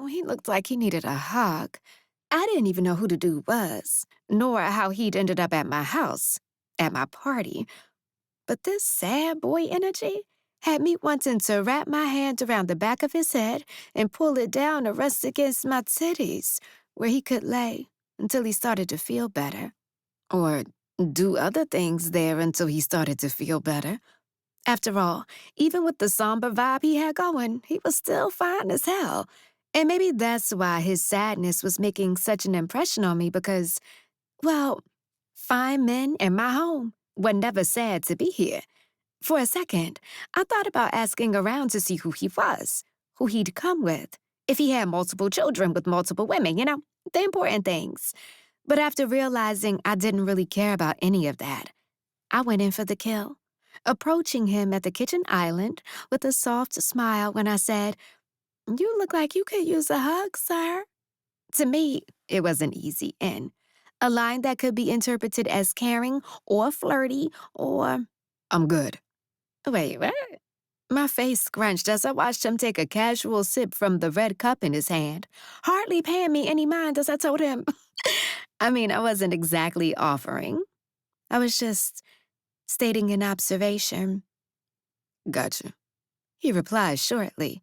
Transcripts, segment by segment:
he looked like he needed a hug. I didn't even know who the dude was, nor how he'd ended up at my house, at my party. But this sad boy energy had me wanting to wrap my hand around the back of his head and pull it down to rest against my titties, where he could lay until he started to feel better. Or do other things there until he started to feel better. After all, even with the somber vibe he had going, he was still fine as hell. And maybe that's why his sadness was making such an impression on me because, well, fine men in my home were never sad to be here. For a second, I thought about asking around to see who he was, who he'd come with, if he had multiple children with multiple women, the important things. But after realizing I didn't really care about any of that, I went in for the kill, approaching him at the kitchen island with a soft smile when I said, "You look like you could use a hug, sir." To me, it was an easy in, a line that could be interpreted as caring or flirty or, "I'm good." Wait, what? My face scrunched as I watched him take a casual sip from the red cup in his hand, hardly paying me any mind as I told him. I wasn't exactly offering. I was just stating an observation. "Gotcha," he replied shortly,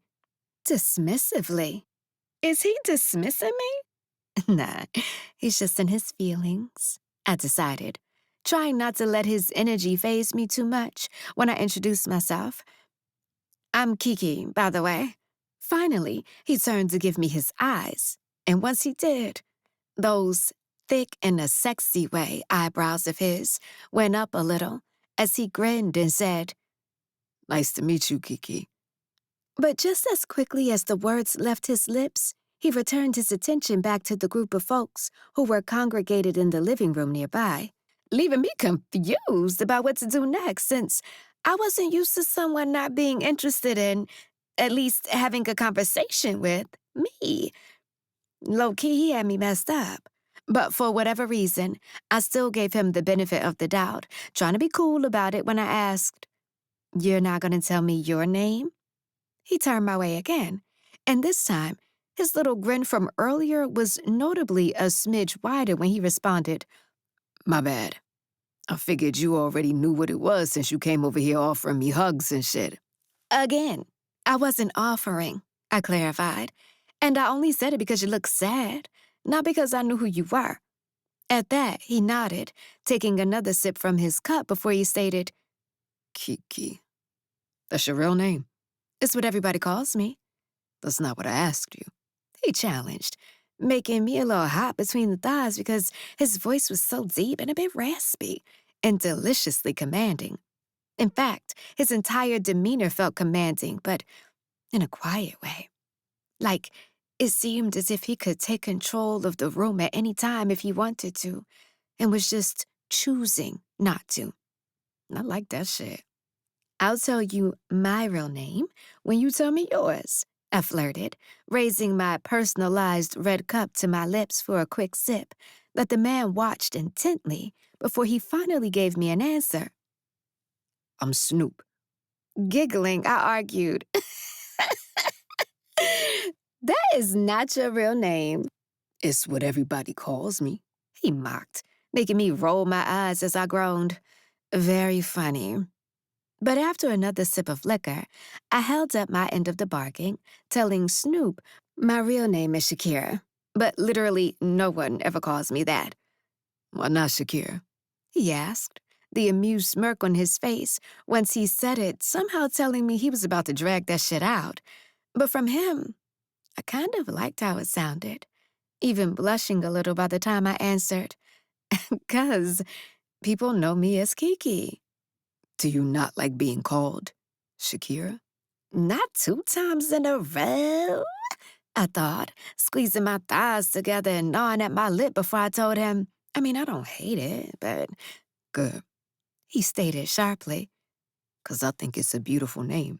dismissively. Is he dismissing me? Nah, he's just in his feelings, I decided, trying not to let his energy faze me too much when I introduced myself. "I'm Kiki, by the way." Finally, he turned to give me his eyes, and once he did, those thick in a sexy way eyebrows of his went up a little as he grinned and said, "Nice to meet you, Kiki." But just as quickly as the words left his lips, he returned his attention back to the group of folks who were congregated in the living room nearby, leaving me confused about what to do next since I wasn't used to someone not being interested in, at least having a conversation with, me. Low-key, he had me messed up. But for whatever reason, I still gave him the benefit of the doubt, trying to be cool about it when I asked, "You're not going to tell me your name?" He turned my way again, and this time, his little grin from earlier was notably a smidge wider when he responded, "My bad. I figured you already knew what it was since you came over here offering me hugs and shit." Again, I wasn't offering, I clarified, and I only said it because you looked sad, not because I knew who you were. At that, he nodded, taking another sip from his cup before he stated, "Kiki. That's your real name?" "It's what everybody calls me." "That's not what I asked you," he challenged, making me a little hot between the thighs because his voice was so deep and a bit raspy and deliciously commanding. In fact, his entire demeanor felt commanding, but in a quiet way. Like, it seemed as if he could take control of the room at any time if he wanted to, and was just choosing not to. I like that shit. "I'll tell you my real name when you tell me yours," I flirted, raising my personalized red cup to my lips for a quick sip that the man watched intently before he finally gave me an answer. "I'm Snoop." Giggling, I argued, "That is not your real name." "It's what everybody calls me," he mocked, making me roll my eyes as I groaned. Very funny. But after another sip of liquor, I held up my end of the bargain, telling Snoop my real name is Shakira, but literally no one ever calls me that. "Why not Shakira?" he asked, the amused smirk on his face once he said it, somehow telling me he was about to drag that shit out. But from him, I kind of liked how it sounded, even blushing a little by the time I answered, "'Cause people know me as Kiki." "Do you not like being called Shakira?" "Not 2 times in a row," I thought, squeezing my thighs together and gnawing at my lip before I told him, I don't hate it, but "Good," he stated sharply. "'cause I think it's a beautiful name."